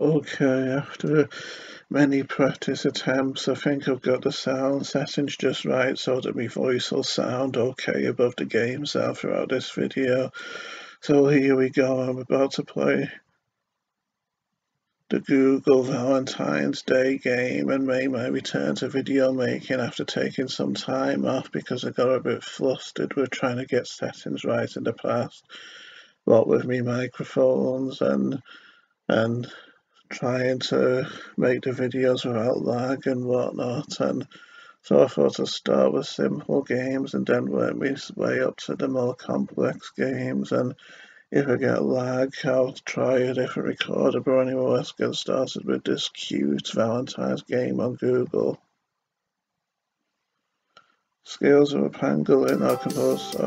Okay, after many practice attempts, I think I've got the sound settings just right so that my voice will sound okay above the game sound throughout this video. So here we go, I'm about to play the Google Valentine's Day game and made my return to video making after taking some time off because I got a bit flustered with trying to get settings right in the past, what with me microphones and trying to make the videos without lag and whatnot, and so I thought I'd start with simple games and then work my way up to the more complex games, and if I get lag I'll try a different recorder, but anyway let's get started with this cute Valentine's game on Google. Scales of a pangolin are composed,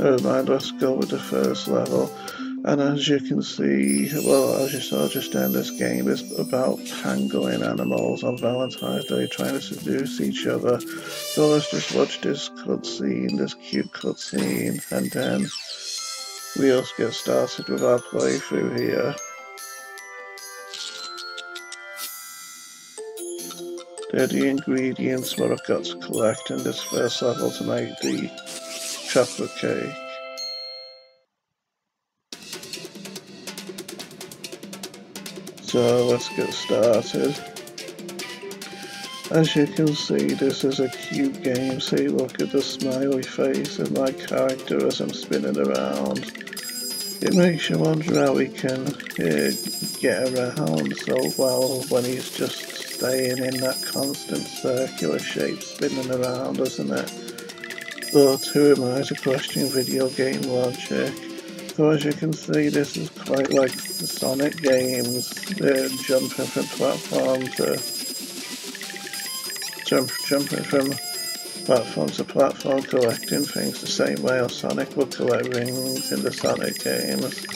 never mind, let's go with the first level. And as you can see, well, as you saw just then, this game is about pangolin animals on Valentine's Day trying to seduce each other. So let's just watch this cutscene, this cute cutscene, and then we'll get started with our playthrough here. They're the ingredients what I've got to collect in this first level to make the chocolate cake. So let's get started. As you can see, this is a cute game. See, look at the smiley face of my character as I'm spinning around. It makes you wonder how he can get around so well when he's just staying in that constant circular shape spinning around, isn't it? But who am I to question video game logic? So as you can see, this is quite like the Sonic games, jumping from platform to jumping from platform to platform, collecting things the same way as Sonic would collect rings in the Sonic games.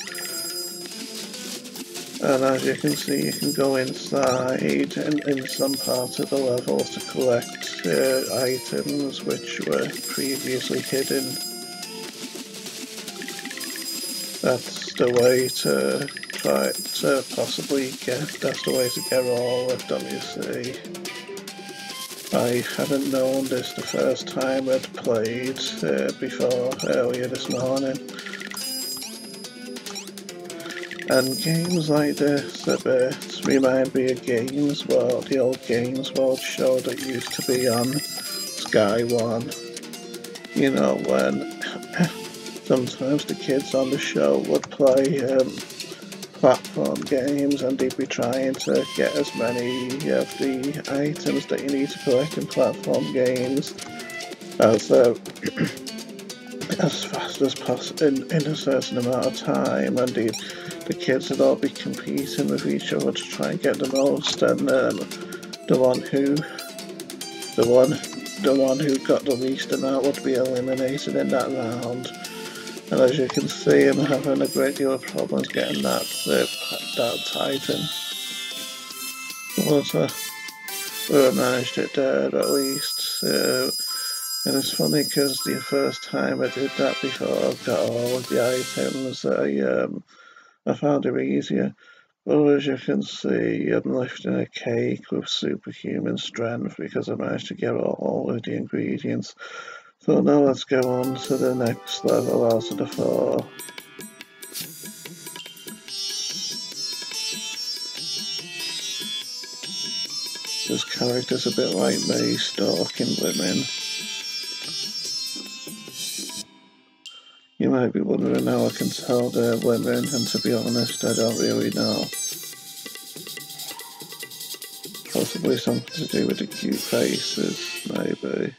And as you can see, you can go inside in some parts of the levels to collect items which were previously hidden. That's the way to try to possibly get, that's the way to get all of them, you see. I hadn't known this the first time I'd played before earlier this morning. And games like this a bit remind me of Games World, the old Games World show that used to be on Sky One. You know, when sometimes the kids on the show would play platform games and they'd be trying to get as many of the items that you need to collect in platform games as as fast as possible in a certain amount of time, and the kids would all be competing with each other to try and get the most, and the one who got the least amount would be eliminated in that round. And as you can see, I'm having a great deal of problems getting that item. But I managed it there at least. And it's funny because the first time I did that before I got all of the items, I found it easier. But as you can see, I'm lifting a cake with superhuman strength because I managed to get all of the ingredients. So now let's go on to the next level out of the 4. This character's a bit like me, stalking women. You might be wondering how I can tell they're women, and to be honest, I don't really know. Possibly something to do with the cute faces, maybe.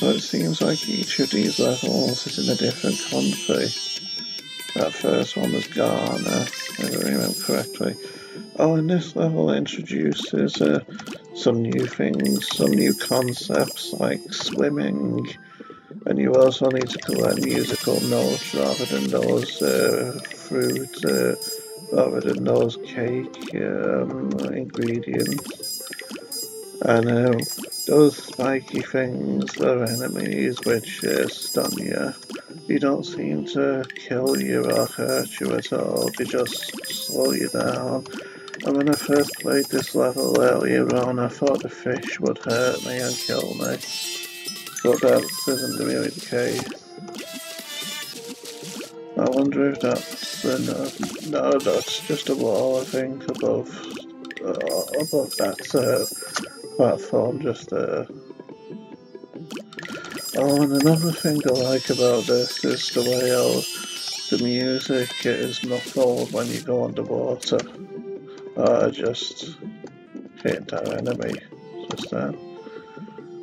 So it seems like each of these levels is in a different country. That first one was Ghana, if I remember correctly. Oh, and this level introduces some new things, some new concepts like swimming, and you also need to collect musical notes rather than those rather than those cake ingredients. And Those spiky things are enemies which stun you. They don't seem to kill you or hurt you at all, they just slow you down. And when I first played this level earlier on, I thought the fish would hurt me and kill me. But that isn't really the case. I wonder if that's no, that's just a wall, I think, above that platform just there. Oh, and another thing I like about this is the way the music is muffled when you go underwater. Just hit our enemy just then.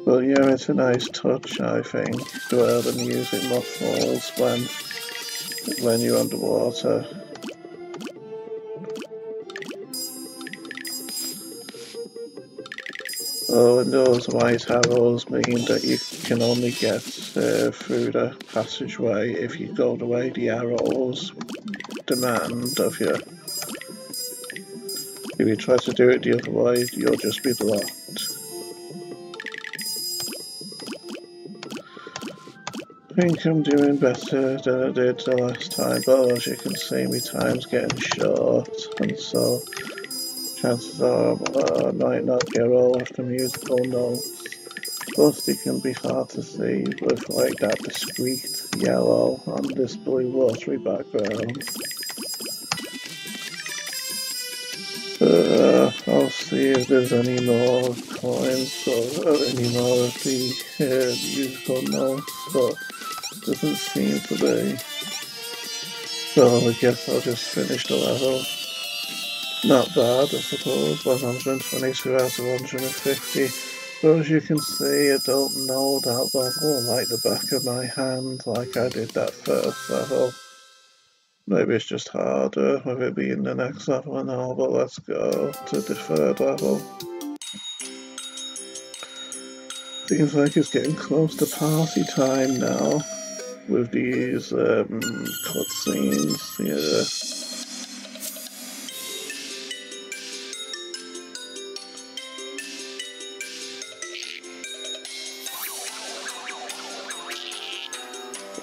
But yeah, it's a nice touch, I think, where the music muffles when you're underwater. Oh, and those white arrows mean that you can only get through the passageway if you go the way the arrows demand of you. If you try to do it the other way, you'll just be blocked. I think I'm doing better than I did the last time, but as you can see, my time's getting short, and so chances are I might not get all of the musical notes. Plus, they can be hard to see with like that discreet yellow on this blue watery background. I'll see if there's any more coins or any more of the musical notes, but doesn't seem to be. So I guess I'll just finish the level. Not bad, I suppose, 122 out of 150. But as you can see, I don't know that level like the back of my hand like I did that first level. Maybe it's just harder with it being the next level and all, but let's go to the third level. Seems like it's getting close to party time now with these cutscenes, yeah.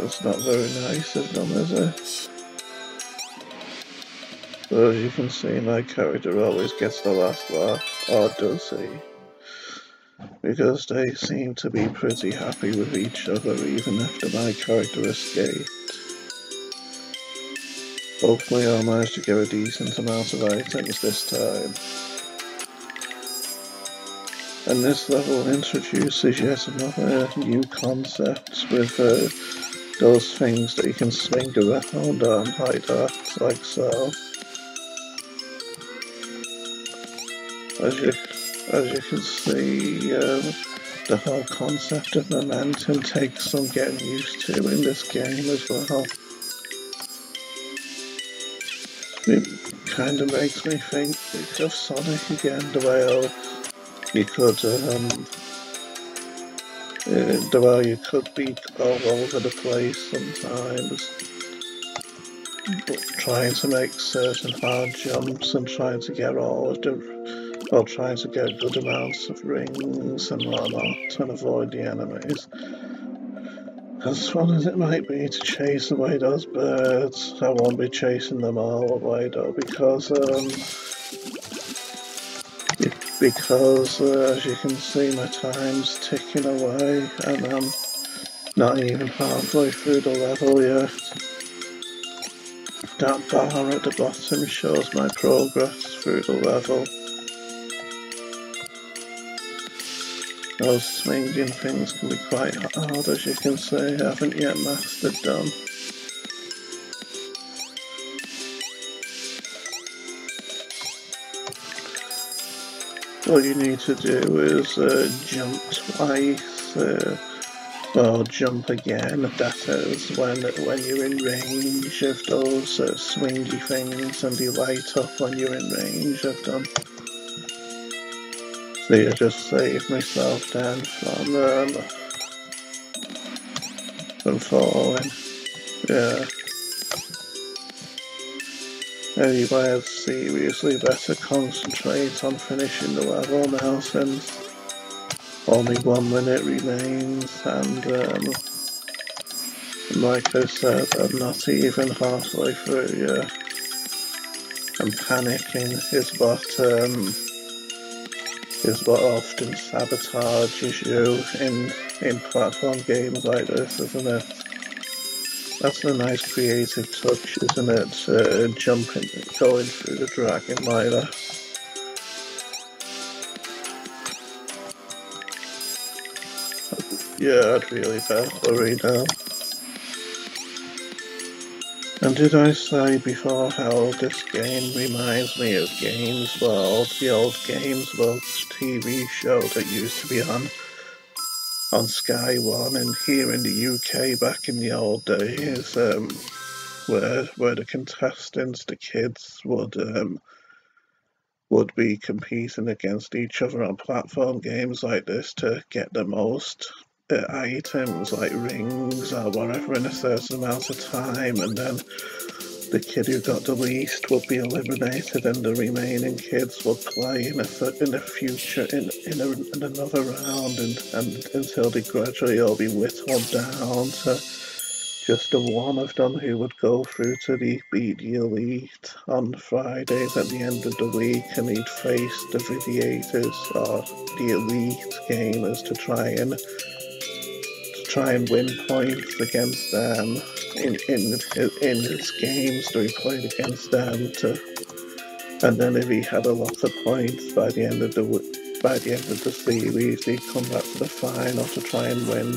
It's not very nice of them, is it? But as you can see, my character always gets the last laugh, or does he? Because they seem to be pretty happy with each other even after my character escaped. Hopefully I'll manage to get a decent amount of items this time. And this level introduces yet another new concept with those things that you can swing around on like that, like so. As you can see, the whole concept of momentum takes some getting used to in this game as well. It kind of makes me think of Sonic again, the way you could, the way you could be all over the place sometimes, but trying to make certain hard jumps and trying to get all of the while trying to get good amounts of rings and whatnot and avoid the enemies. As fun as it might be to chase away those birds, I won't be chasing them all away though because as you can see my time's ticking away and I'm not even halfway through the level yet. That bar at the bottom shows my progress through the level. Those swinging things can be quite hard, as you can see. I haven't yet mastered them. All you need to do is jump twice, or jump again, that is, when you're in range of those swingy things, and they light up when you're in range of them. See, I just saved myself then from falling. Yeah. Anyway, I'd seriously better concentrate on finishing the level now since only 1 minute remains, and like I said, I'm not even halfway through yet. And panicking is what often sabotages you in platform games like this, isn't it? That's a nice creative touch, isn't it? Jumping, going through the dragon like that. Yeah, I'd really better hurry now. And did I say before how this game reminds me of Games World, the old Games World TV show that used to be on Sky One, and here in the UK back in the old days, where the contestants, the kids, would be competing against each other on platform games like this to get the most items like rings or whatever in a certain amount of time, and then the kid who got the least would be eliminated, and the remaining kids would play in the future in another round, and until they gradually all be whittled down to just the one of them who would go through to be the elite on Fridays at the end of the week, and he'd face the Vidiators or the elite gamers to try and win points against them in his games that he played against them and then if he had a lot of points by the end of the series, he'd come back to the final to try and win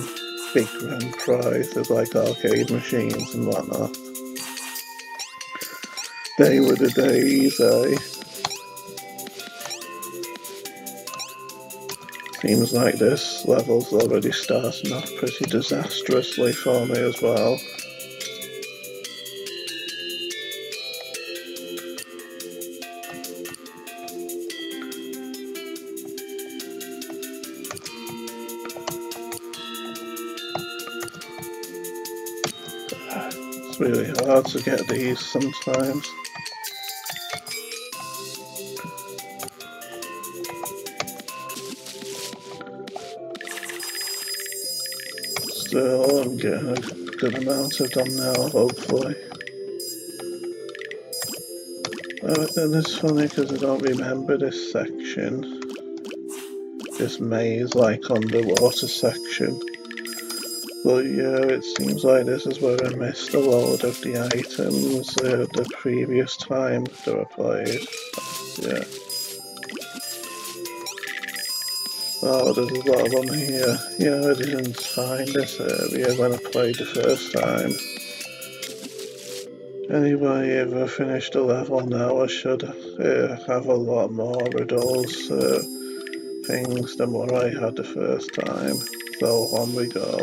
big grand prizes like arcade machines and whatnot. They were the days, Seems like this level's already starting off pretty disastrously for me as well. It's really hard to get these sometimes. Still, I'm getting a good amount of them now, hopefully. And it's funny because I don't remember this section. This maze, like underwater section. But yeah, it seems like this is where I missed a load of the items the previous time that I played. Yeah. Oh, there's a lot of them here. Yeah, I didn't find this area when I played the first time. Anyway, if I finished the level now, I should have a lot more of those things than what I had the first time. So on we go.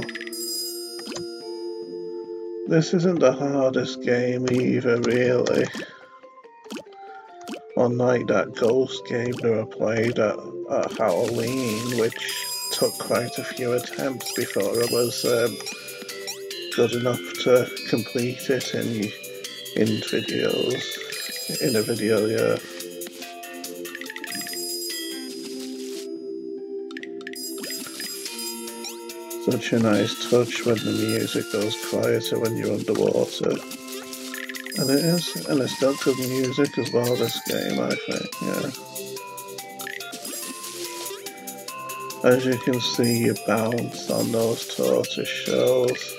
This isn't the hardest game either, really. Unlike that ghost game that I played at Halloween, which took quite a few attempts before I was good enough to complete it in a video, yeah. Such a nice touch when the music goes quieter when you're underwater. And it is, and it's got good music as well, this game, I think, yeah. As you can see, you bounce on those tortoise shells.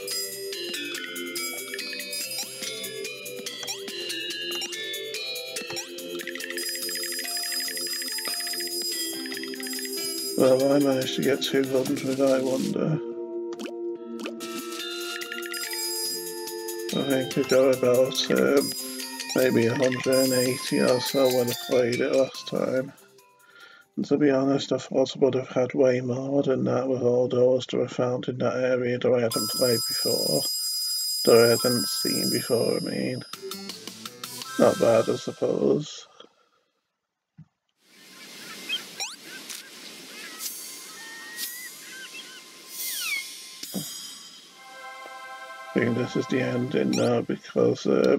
Well, I managed to get 200, I wonder. I think I got about maybe 180 or so when I played it last time. And to be honest, I thought I would have had way more than that with all those that I found in that area that I hadn't played before. That I hadn't seen before, I mean. Not bad, I suppose. I think this is the ending now because I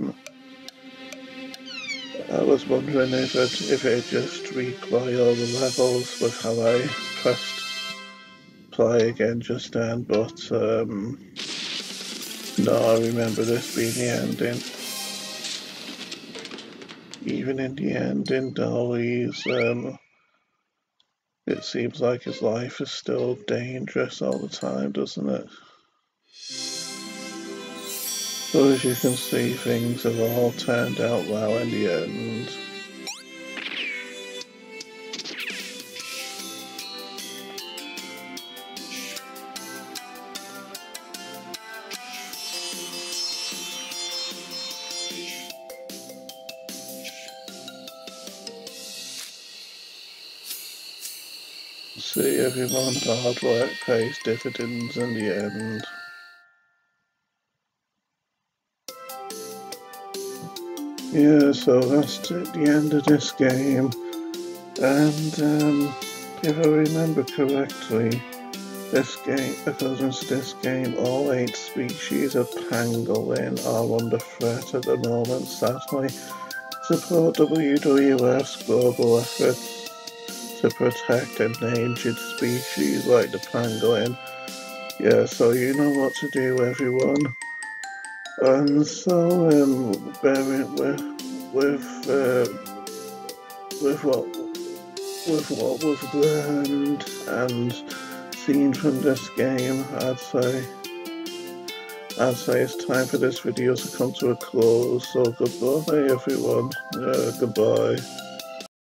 was wondering if it just replay all the levels with how I pressed reply again just then, but no, I remember this being the ending. Even in the ending, though, it seems like his life is still dangerous all the time, doesn't it? But as you can see, things have all turned out well in the end. See, everyone's hard work pays dividends in the end. Yeah, so that's the end of this game. And if I remember correctly, according to this game, all 8 species of pangolin are under threat at the moment, sadly. Support WWF's global efforts to protect endangered species like the pangolin. Yeah, so you know what to do, everyone. And so, bearing with what was learned and seen from this game, I'd say it's time for this video to come to a close. So goodbye, everyone. Goodbye.